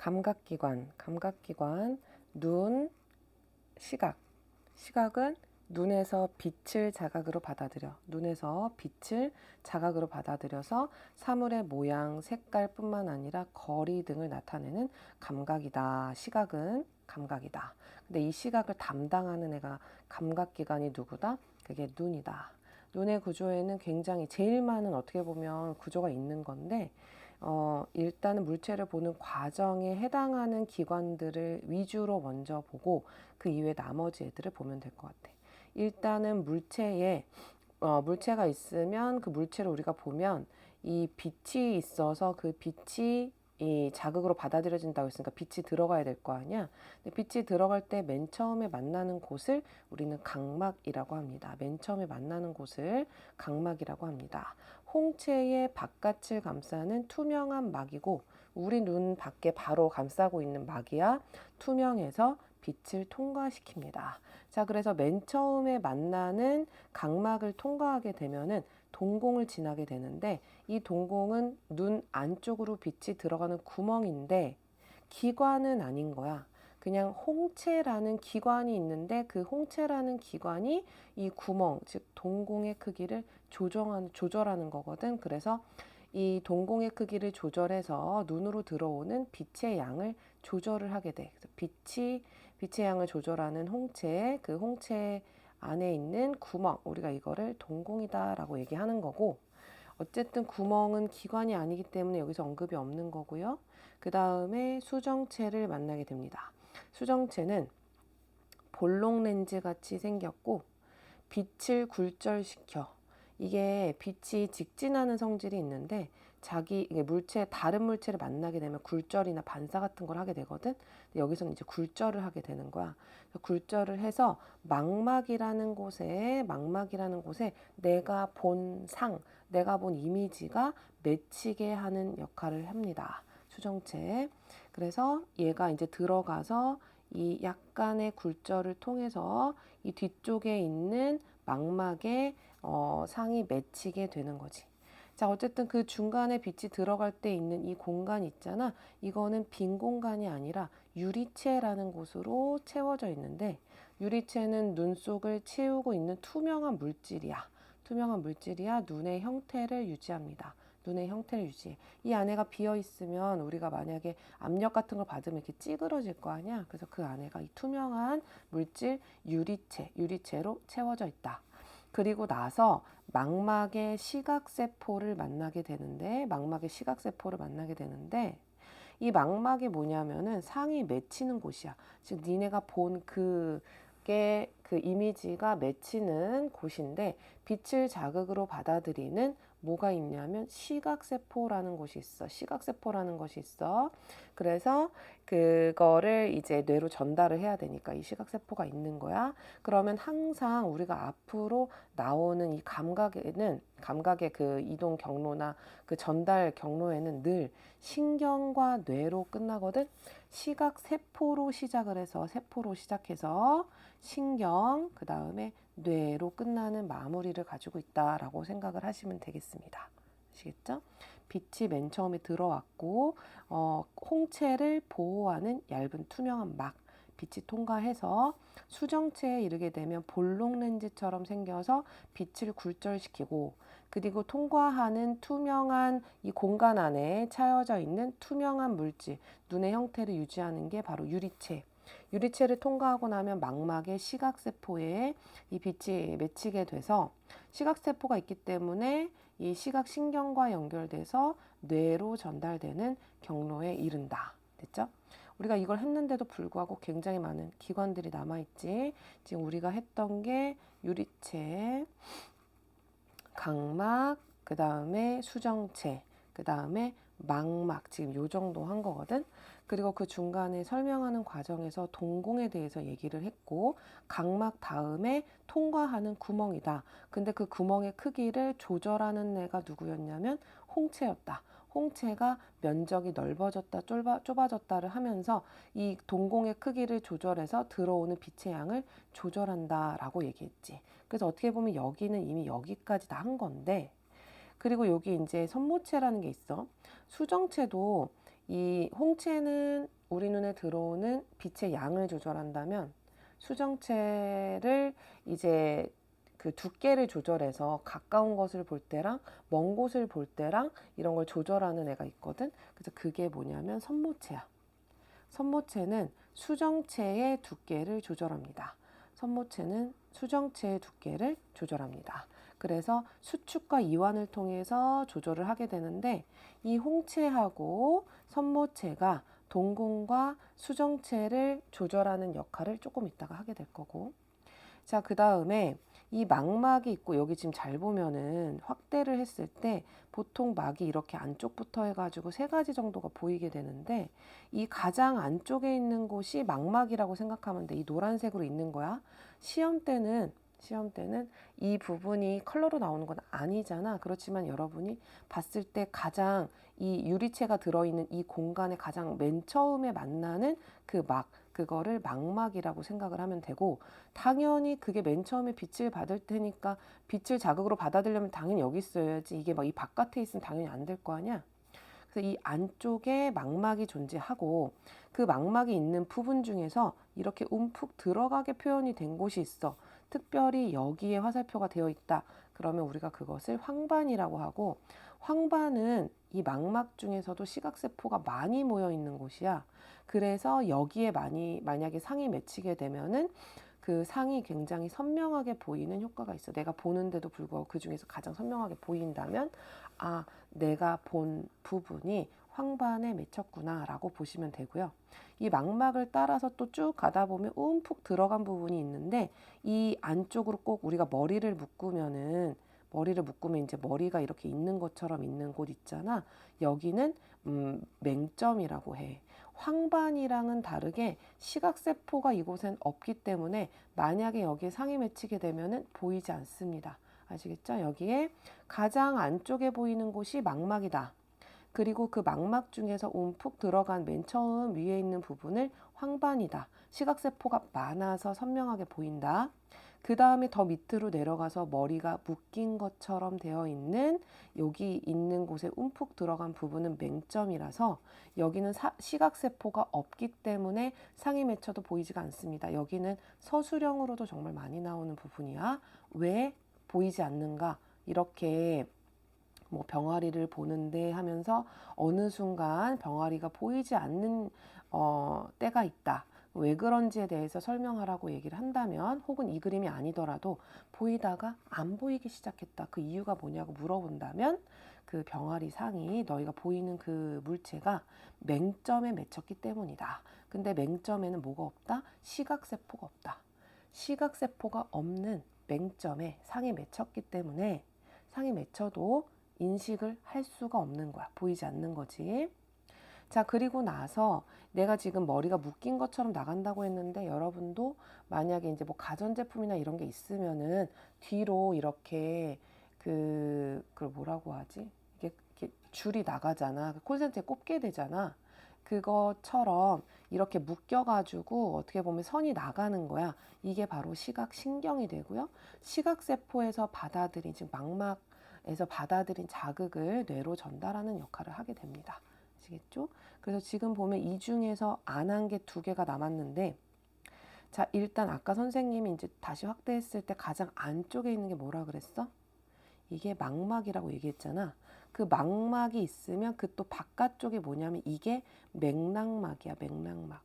감각기관, 눈, 시각. 시각은 눈에서 빛을 자각으로 받아들여. 눈에서 빛을 자각으로 받아들여서 사물의 모양, 색깔뿐만 아니라 거리 등을 나타내는 감각이다. 시각은 감각이다. 근데 이 시각을 담당하는 애가 감각기관이 누구다? 그게 눈이다. 눈의 구조에는 굉장히 제일 많은 어떻게 보면 구조가 있는 건데 일단은 물체를 보는 과정에 해당하는 기관들을 위주로 먼저 보고 그 이외 나머지 애들을 보면 될 것 같아. 일단은 물체가 있으면 그 물체를 우리가 보면 이 빛이 있어서 그 빛이 이 자극으로 받아들여진다고 했으니까 빛이 들어가야 될 거 아니야. 근데 빛이 들어갈 때 맨 처음에 만나는 곳을 우리는 각막이라고 합니다. 맨 처음에 만나는 곳을 각막이라고 합니다. 홍채의 바깥을 감싸는 투명한 막이고 우리 눈 밖에 바로 감싸고 있는 막이야 투명해서 빛을 통과시킵니다. 자, 그래서 맨 처음에 만나는 각막을 통과하게 되면은 동공을 지나게 되는데 이 동공은 눈 안쪽으로 빛이 들어가는 구멍인데 기관은 아닌 거야. 그냥 홍채라는 기관이 있는데 그 홍채라는 기관이 이 구멍, 즉 동공의 크기를 조절하는 거거든. 그래서 이 동공의 크기를 조절해서 눈으로 들어오는 빛의 양을 조절을 하게 돼. 그래서 빛의 양을 조절하는 홍채, 그 홍채 안에 있는 구멍, 우리가 이거를 동공이다라고 얘기하는 거고, 어쨌든 구멍은 기관이 아니기 때문에 여기서 언급이 없는 거고요. 그 다음에 수정체를 만나게 됩니다. 수정체는 볼록 렌즈 같이 생겼고 빛을 굴절시켜. 이게 빛이 직진하는 성질이 있는데 다른 물체를 만나게 되면 굴절이나 반사 같은 걸 하게 되거든. 여기서는 이제 굴절을 하게 되는 거야. 굴절을 해서 망막이라는 곳에 내가 본 이미지가 맺히게 하는 역할을 합니다. 수정체. 그래서 얘가 이제 들어가서 이 약간의 굴절을 통해서 이 뒤쪽에 있는 망막에 상이 맺히게 되는 거지. 자, 어쨌든 그 중간에 빛이 들어갈 때 있는 이 공간 있잖아. 이거는 빈 공간이 아니라 유리체라는 곳으로 채워져 있는데 유리체는 눈 속을 채우고 있는 투명한 물질이야. 눈의 형태를 유지합니다. 눈의 형태를 유지해. 이 안에가 비어 있으면 우리가 만약에 압력 같은 걸 받으면 이렇게 찌그러질 거 아니야. 그래서 그 안에가 이 투명한 물질 유리체로 채워져 있다. 그리고 나서 망막의 시각세포를 만나게 되는데 이 망막이 뭐냐면은 상이 맺히는 곳이야. 즉 니네가 본 그 이미지가 맺히는 곳인데 빛을 자극으로 받아들이는 뭐가 있냐면 시각세포라는 것이 있어. 그래서 그거를 이제 뇌로 전달을 해야 되니까 이 시각세포가 있는 거야. 그러면 항상 우리가 앞으로 나오는 이 감각의 그 이동 경로나 그 전달 경로에는 늘 신경과 뇌로 끝나거든. 시각세포로 시작해서 신경, 그 다음에 뇌로 끝나는 마무리를 가지고 있다라고 생각을 하시면 되겠습니다. 아시겠죠? 빛이 맨 처음에 들어왔고 홍채를 보호하는 얇은 투명한 막, 빛이 통과해서 수정체에 이르게 되면 볼록 렌즈처럼 생겨서 빛을 굴절시키고 그리고 통과하는 투명한 이 공간 안에 차여져 있는 투명한 물질, 눈의 형태를 유지하는 게 바로 유리체를 통과하고 나면 망막의 시각세포에 이 빛이 맺히게 돼서 시각세포가 있기 때문에 이 시각신경과 연결돼서 뇌로 전달되는 경로에 이른다. 됐죠? 우리가 이걸 했는데도 불구하고 굉장히 많은 기관들이 남아있지. 지금 우리가 했던 게 유리체, 각막, 그 다음에 수정체, 그 다음에 망막, 지금 요 정도 한 거거든. 그리고 그 중간에 설명하는 과정에서 동공에 대해서 얘기를 했고 각막 다음에 통과하는 구멍이다. 근데 그 구멍의 크기를 조절하는 애가 누구였냐면 홍채였다. 홍채가 면적이 넓어졌다 좁아졌다를 하면서 이 동공의 크기를 조절해서 들어오는 빛의 양을 조절한다라고 얘기했지. 그래서 어떻게 보면 여기는 이미 여기까지 다 한 건데, 그리고 여기 이제 선모체라는 게 있어. 수정체도 이 홍채는 우리 눈에 들어오는 빛의 양을 조절한다면 수정체를 이제 그 두께를 조절해서 가까운 것을 볼 때랑 먼 곳을 볼 때랑 이런 걸 조절하는 애가 있거든. 그래서 그게 뭐냐면 선모체야. 선모체는 수정체의 두께를 조절합니다. 선모체는 수정체의 두께를 조절합니다. 그래서 수축과 이완을 통해서 조절을 하게 되는데 이 홍채하고 선모체가 동공과 수정체를 조절하는 역할을 조금 이따가 하게 될 거고, 자, 그 다음에 이 망막이 있고 여기 지금 잘 보면은 확대를 했을 때 보통 막이 이렇게 안쪽부터 해가지고 세 가지 정도가 보이게 되는데 이 가장 안쪽에 있는 곳이 망막이라고 생각하면 돼. 이 노란색으로 있는 거야. 시험 때는 이 부분이 컬러로 나오는 건 아니잖아. 그렇지만 여러분이 봤을 때 가장 이 유리체가 들어있는 이 공간에 가장 맨 처음에 만나는 그 막, 그거를 망막이라고 생각을 하면 되고, 당연히 그게 맨 처음에 빛을 받을 테니까 빛을 자극으로 받아들이려면 당연히 여기 있어야지. 이게 막 이 바깥에 있으면 당연히 안 될 거 아니야. 그래서 이 안쪽에 망막이 존재하고 그 망막이 있는 부분 중에서 이렇게 움푹 들어가게 표현이 된 곳이 있어. 특별히 여기에 화살표가 되어 있다. 그러면 우리가 그것을 황반이라고 하고, 황반은 이 망막 중에서도 시각세포가 많이 모여 있는 곳이야. 그래서 여기에 만약에 상이 맺히게 되면은 그 상이 굉장히 선명하게 보이는 효과가 있어. 내가 보는데도 불구하고 그 중에서 가장 선명하게 보인다면, 아, 내가 본 부분이 황반에 맺혔구나 라고 보시면 되고요. 이 망막을 따라서 또 쭉 가다 보면 움푹 들어간 부분이 있는데 이 안쪽으로 꼭 우리가 머리를 묶으면 이제 머리가 이렇게 있는 것처럼 있는 곳 있잖아. 여기는 맹점이라고 해. 황반이랑은 다르게 시각세포가 이곳엔 없기 때문에 만약에 여기에 상이 맺히게 되면은 보이지 않습니다. 아시겠죠? 여기에 가장 안쪽에 보이는 곳이 망막이다. 그리고 그 망막 중에서 움푹 들어간 맨 처음 위에 있는 부분을 황반이다. 시각세포가 많아서 선명하게 보인다. 그 다음에 더 밑으로 내려가서 머리가 묶인 것처럼 되어 있는 여기 있는 곳에 움푹 들어간 부분은 맹점이라서 여기는 시각세포가 없기 때문에 상이 맺혀도 보이지가 않습니다. 여기는 서술형으로도 정말 많이 나오는 부분이야. 왜 보이지 않는가? 이렇게 뭐 병아리를 보는데 하면서 어느 순간 병아리가 보이지 않는 때가 있다. 왜 그런지에 대해서 설명하라고 얘기를 한다면, 혹은 이 그림이 아니더라도 보이다가 안 보이기 시작했다. 그 이유가 뭐냐고 물어본다면 그 병아리 상이 너희가 보이는 그 물체가 맹점에 맺혔기 때문이다. 근데 맹점에는 뭐가 없다? 시각세포가 없다. 시각세포가 없는 맹점에 상이 맺혔기 때문에 상이 맺혀도 인식을 할 수가 없는 거야. 보이지 않는 거지. 자, 그리고 나서 내가 지금 머리가 묶인 것처럼 나간다고 했는데 여러분도 만약에 이제 뭐 가전제품이나 이런 게 있으면은 뒤로 이렇게 그걸 뭐라고 하지? 이게 줄이 나가잖아. 콘센트에 꼽게 되잖아. 그것처럼 이렇게 묶여가지고 어떻게 보면 선이 나가는 거야. 이게 바로 시각신경이 되고요. 시각세포에서 받아들인, 즉 망막에서 받아들인 자극을 뇌로 전달하는 역할을 하게 됩니다. 아시겠죠? 그래서 지금 보면 이 중에서 안 한 게 2개가 남았는데, 자, 일단 아까 선생님이 이제 다시 확대했을 때 가장 안쪽에 있는 게 뭐라 그랬어? 이게 망막이라고 얘기했잖아. 그 망막이 있으면 그 또 바깥쪽이 뭐냐면 이게 맥락막이야, 맥락막.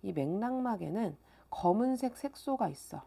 이 맥락막에는 검은색 색소가 있어.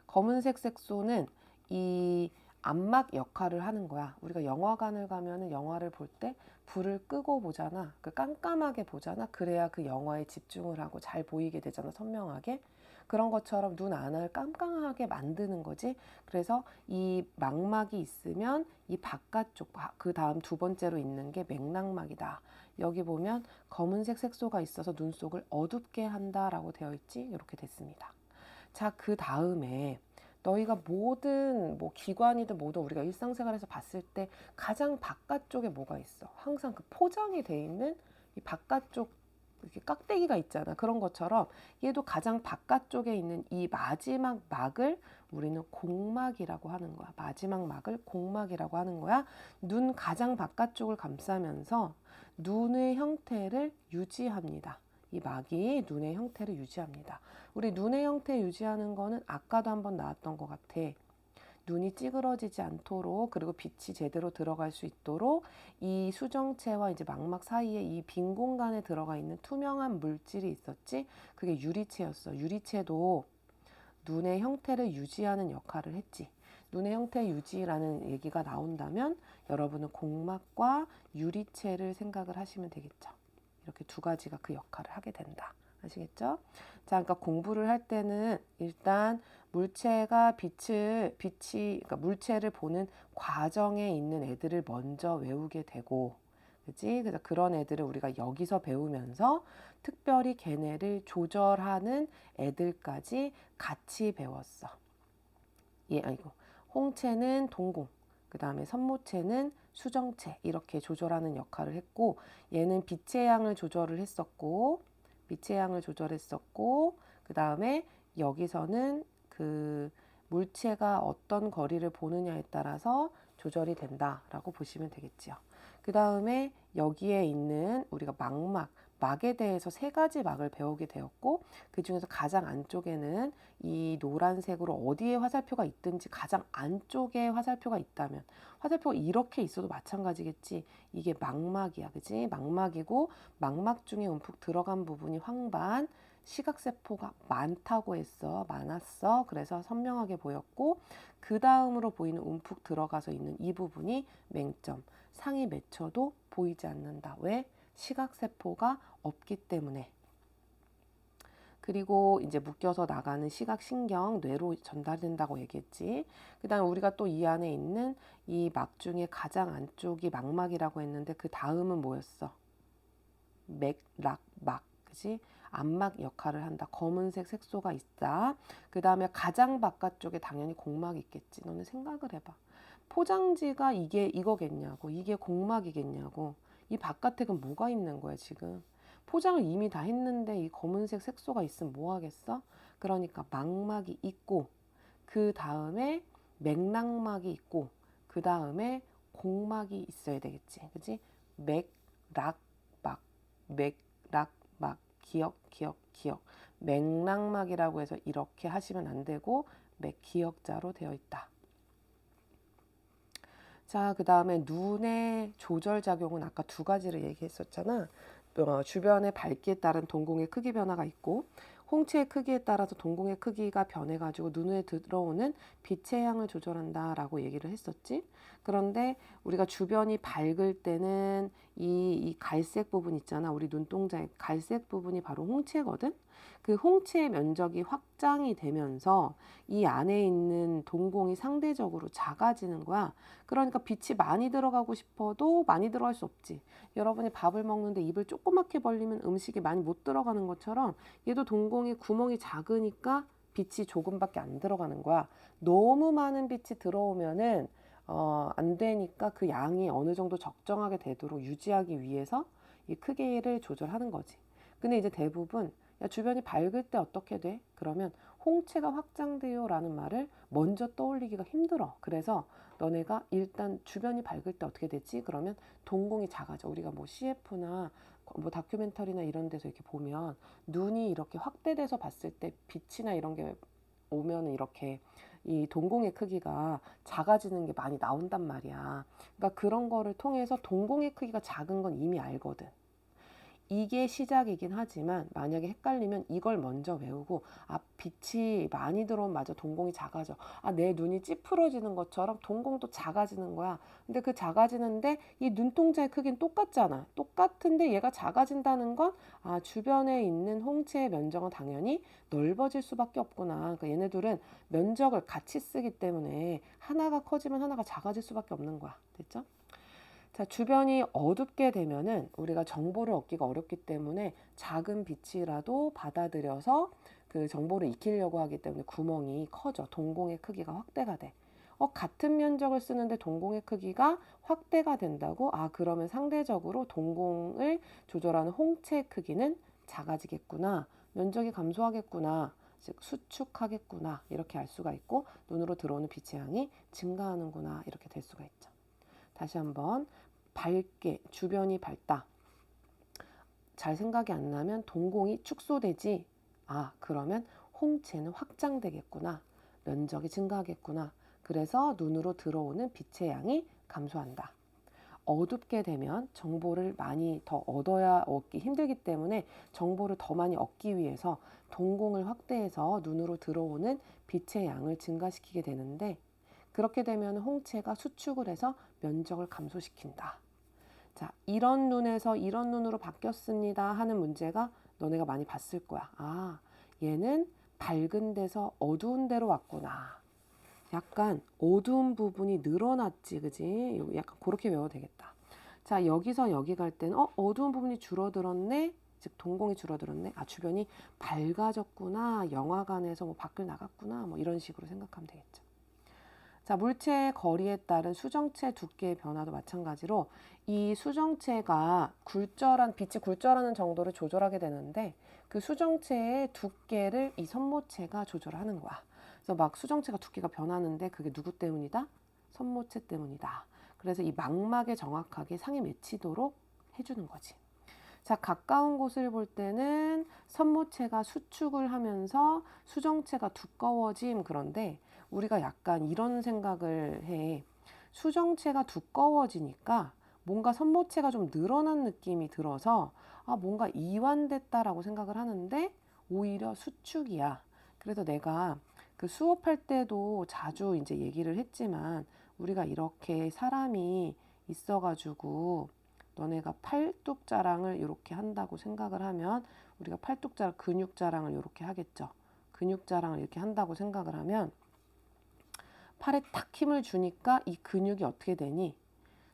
검은색 색소는 이 안막 역할을 하는 거야. 우리가 영화관을 가면은 영화를 볼 때 불을 끄고 보잖아. 그 깜깜하게 보잖아. 그래야 그 영화에 집중을 하고 잘 보이게 되잖아, 선명하게. 그런 것처럼 눈 안을 깜깜하게 만드는 거지. 그래서 이 망막이 있으면 이 바깥쪽, 그 다음 2번째로 있는 게 맥락막이다. 여기 보면 검은색 색소가 있어서 눈 속을 어둡게 한다라고 되어 있지. 이렇게 됐습니다. 자, 그 다음에 너희가 모든 뭐 기관이든 뭐든 우리가 일상생활에서 봤을 때 가장 바깥쪽에 뭐가 있어? 항상 그 포장이 돼 있는 이 바깥쪽 이렇게 깍대기가 있잖아. 그런 것처럼 얘도 가장 바깥쪽에 있는 이 마지막 막을 우리는 공막이라고 하는 거야. 마지막 막을 공막이라고 하는 거야. 눈 가장 바깥쪽을 감싸면서 눈의 형태를 유지합니다. 이 막이 눈의 형태를 유지합니다. 우리 눈의 형태 유지하는 거는 아까도 한번 나왔던 것 같아. 눈이 찌그러지지 않도록, 그리고 빛이 제대로 들어갈 수 있도록 이 수정체와 이제 망막 사이에 이 빈 공간에 들어가 있는 투명한 물질이 있었지. 그게 유리체였어. 유리체도 눈의 형태를 유지하는 역할을 했지. 눈의 형태 유지라는 얘기가 나온다면 여러분은 공막과 유리체를 생각을 하시면 되겠죠. 이렇게 두 가지가 그 역할을 하게 된다. 아시겠죠? 자, 그러니까 공부를 할 때는 일단 물체가 그러니까 물체를 보는 과정에 있는 애들을 먼저 외우게 되고, 그지? 그래서 그런 애들을 우리가 여기서 배우면서 특별히 걔네를 조절하는 애들까지 같이 배웠어. 홍채는 동공, 그 다음에 선모체는 수정체, 이렇게 조절하는 역할을 했고, 얘는 빛의 양을 조절했었고, 그 다음에 여기서는 그 물체가 어떤 거리를 보느냐에 따라서 조절이 된다라고 보시면 되겠지요. 그 다음에 여기에 있는 우리가 막에 대해서 세 가지 막을 배우게 되었고, 그 중에서 가장 안쪽에는 이 노란색으로 어디에 화살표가 있든지 가장 안쪽에 화살표가 있다면, 화살표가 이렇게 있어도 마찬가지겠지. 이게 망막이야, 그지? 망막이고, 망막 중에 움푹 들어간 부분이 황반, 시각세포가 많다고 했어. 많았어. 그래서 선명하게 보였고, 그 다음으로 보이는 움푹 들어가서 있는 이 부분이 맹점. 상이 맺혀도 보이지 않는다. 왜? 시각세포가 없기 때문에. 그리고 이제 묶여서 나가는 시각신경, 뇌로 전달된다고 얘기했지. 그 다음에 우리가 또 이 안에 있는 이 막 중에 가장 안쪽이 망막이라고 했는데 그 다음은 뭐였어? 맥락막, 그지? 안막 역할을 한다. 검은색 색소가 있다. 그 다음에 가장 바깥쪽에 당연히 공막이 있겠지. 너는 생각을 해봐. 포장지가 이게 이거겠냐고, 이게 공막이겠냐고. 이 바깥에 그 뭐가 있는 거야 지금. 포장을 이미 다 했는데 이 검은색 색소가 있으면 뭐 하겠어? 그러니까 망막이 있고, 그 다음에 맥락막이 있고, 그 다음에 공막이 있어야 되겠지. 그지? 맥락막, 맥락막, 기억. 맥락막이라고 해서 이렇게 하시면 안 되고 기역자로 되어 있다. 자, 그 다음에 눈의 조절작용은 아까 두 가지를 얘기했었잖아. 주변의 밝기에 따른 동공의 크기 변화가 있고, 홍채의 크기에 따라서 동공의 크기가 변해가지고 눈에 들어오는 빛의 양을 조절한다라고 얘기를 했었지. 그런데 우리가 주변이 밝을 때는 이 갈색 부분 있잖아. 우리 눈동자의 갈색 부분이 바로 홍채거든. 그 홍채의 면적이 확장이 되면서 이 안에 있는 동공이 상대적으로 작아지는 거야. 그러니까 빛이 많이 들어가고 싶어도 많이 들어갈 수 없지. 여러분이 밥을 먹는데 입을 조그맣게 벌리면 음식이 많이 못 들어가는 것처럼 얘도 동공의 구멍이 작으니까 빛이 조금밖에 안 들어가는 거야. 너무 많은 빛이 들어오면은 안 되니까 그 양이 어느 정도 적정하게 되도록 유지하기 위해서 이 크기를 조절하는 거지. 근데 이제 대부분 야, 주변이 밝을 때 어떻게 돼? 그러면 홍채가 확장돼요 라는 말을 먼저 떠올리기가 힘들어. 그래서 너네가 일단 주변이 밝을 때 어떻게 되지? 그러면 동공이 작아져. 우리가 뭐 CF나 뭐 다큐멘터리나 이런 데서 이렇게 보면 눈이 이렇게 확대돼서 봤을 때 빛이나 이런 게 오면 이렇게 이 동공의 크기가 작아지는 게 많이 나온단 말이야. 그러니까 그런 거를 통해서 동공의 크기가 작은 건 이미 알거든. 이게 시작이긴 하지만 만약에 헷갈리면 이걸 먼저 외우고, 아, 빛이 많이 들어오면 맞아 동공이 작아져. 아, 내 눈이 찌푸러지는 것처럼 동공도 작아지는 거야. 근데 그 작아지는데 이 눈동자의 크기는 똑같잖아. 똑같은데 얘가 작아진다는 건 아, 주변에 있는 홍채의 면적은 당연히 넓어질 수밖에 없구나. 그러니까 얘네들은 면적을 같이 쓰기 때문에 하나가 커지면 하나가 작아질 수밖에 없는 거야. 됐죠? 자, 주변이 어둡게 되면은 우리가 정보를 얻기가 어렵기 때문에 작은 빛이라도 받아들여서 그 정보를 익히려고 하기 때문에 구멍이 커져. 동공의 크기가 확대가 돼. 같은 면적을 쓰는데 동공의 크기가 확대가 된다고? 아, 그러면 상대적으로 동공을 조절하는 홍채 크기는 작아지겠구나. 면적이 감소하겠구나. 즉 수축하겠구나. 이렇게 알 수가 있고, 눈으로 들어오는 빛의 양이 증가하는구나. 이렇게 될 수가 있죠. 다시 한번, 밝게, 주변이 밝다. 잘 생각이 안 나면 동공이 축소되지. 아, 그러면 홍채는 확장되겠구나. 면적이 증가하겠구나. 그래서 눈으로 들어오는 빛의 양이 감소한다. 어둡게 되면 정보를 많이 더 얻기 힘들기 때문에 정보를 더 많이 얻기 위해서 동공을 확대해서 눈으로 들어오는 빛의 양을 증가시키게 되는데, 그렇게 되면 홍채가 수축을 해서 면적을 감소시킨다. 자, 이런 눈에서 이런 눈으로 바뀌었습니다 하는 문제가 너네가 많이 봤을 거야. 아, 얘는 밝은 데서 어두운 데로 왔구나. 약간 어두운 부분이 늘어났지, 그지? 약간 그렇게 외워도 되겠다. 자, 여기서 여기 갈 때는 어두운 부분이 줄어들었네. 즉 동공이 줄어들었네. 아, 주변이 밝아졌구나. 영화관에서 뭐 밖을 나갔구나. 뭐 이런 식으로 생각하면 되겠죠. 자, 물체의 거리에 따른 수정체 두께의 변화도 마찬가지로 이 수정체가 빛이 굴절하는 정도를 조절하게 되는데, 그 수정체의 두께를 이 선모체가 조절하는 거야. 그래서 막 수정체가 두께가 변하는데 그게 누구 때문이다? 선모체 때문이다. 그래서 이 망막에 정확하게 상에 맺히도록 해주는 거지. 자, 가까운 곳을 볼 때는 선모체가 수축을 하면서 수정체가 두꺼워짐. 그런데 우리가 약간 이런 생각을 해. 수정체가 두꺼워지니까 뭔가 선모체가 좀 늘어난 느낌이 들어서 뭔가 이완됐다라고 생각을 하는데 오히려 수축이야. 그래서 내가 그 수업할 때도 자주 이제 얘기를 했지만, 우리가 이렇게 사람이 있어가지고 너네가 팔뚝 자랑을 이렇게 한다고 생각을 하면, 우리가 팔뚝 자랑, 근육 자랑을 이렇게 하겠죠. 근육 자랑을 이렇게 한다고 생각을 하면 팔에 탁 힘을 주니까 이 근육이 어떻게 되니?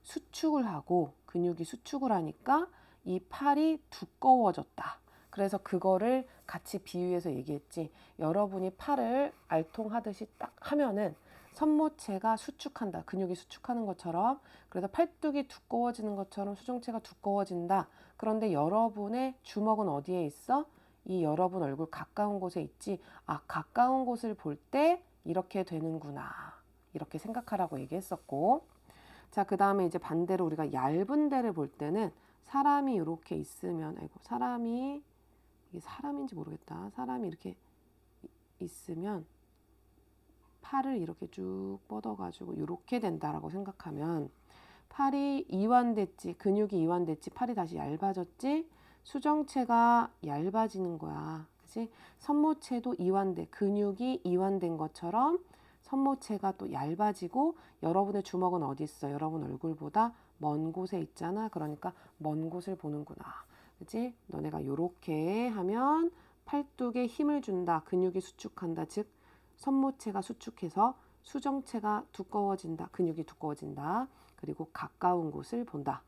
수축을 하고, 근육이 수축을 하니까 이 팔이 두꺼워졌다. 그래서 그거를 같이 비유해서 얘기했지. 여러분이 팔을 알통하듯이 딱 하면은 선모체가 수축한다. 근육이 수축하는 것처럼. 그래서 팔뚝이 두꺼워지는 것처럼 수정체가 두꺼워진다. 그런데 여러분의 주먹은 어디에 있어? 이 여러분 얼굴 가까운 곳에 있지. 아, 가까운 곳을 볼 때 이렇게 되는구나. 이렇게 생각하라고 얘기했었고. 자, 그 다음에 이제 반대로 우리가 얇은 데를 볼 때는 사람이 이렇게 있으면, 이게 사람인지 모르겠다. 사람이 이렇게 있으면 팔을 이렇게 쭉 뻗어가지고 이렇게 된다라고 생각하면, 팔이 이완됐지, 근육이 이완됐지, 팔이 다시 얇아졌지, 수정체가 얇아지는 거야. 그치? 선모체도 이완돼, 근육이 이완된 것처럼 선모체가 또 얇아지고, 여러분의 주먹은 어디 있어? 여러분 얼굴보다 먼 곳에 있잖아. 그러니까 먼 곳을 보는구나. 그치? 너네가 이렇게 하면 팔뚝에 힘을 준다. 근육이 수축한다. 즉 선모체가 수축해서 수정체가 두꺼워진다. 근육이 두꺼워진다. 그리고 가까운 곳을 본다.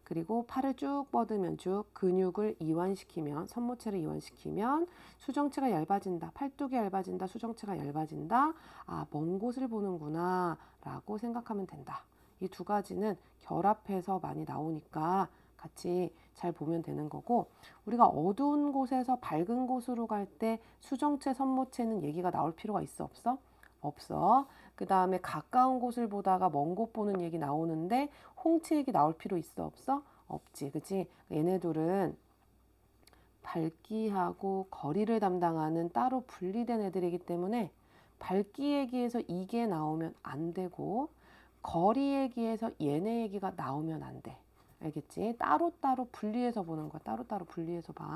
그리고 팔을 쭉 뻗으면 쭉 근육을 이완시키면, 선모체를 이완시키면 수정체가 얇아진다. 팔뚝이 얇아진다. 수정체가 얇아진다. 아, 먼 곳을 보는구나 라고 생각하면 된다. 이 두 가지는 결합해서 많이 나오니까 같이 잘 보면 되는 거고, 우리가 어두운 곳에서 밝은 곳으로 갈 때 수정체, 선모체는 얘기가 나올 필요가 있어, 없어? 없어. 그 다음에 가까운 곳을 보다가 먼 곳 보는 얘기 나오는데 홍채 얘기 나올 필요 있어, 없어? 없지, 그치? 얘네들은 밝기하고 거리를 담당하는 따로 분리된 애들이기 때문에 밝기 얘기에서 이게 나오면 안 되고, 거리 얘기에서 얘네 얘기가 나오면 안 돼. 알겠지? 따로따로 분리해서 보는 거야. 따로따로 분리해서 봐.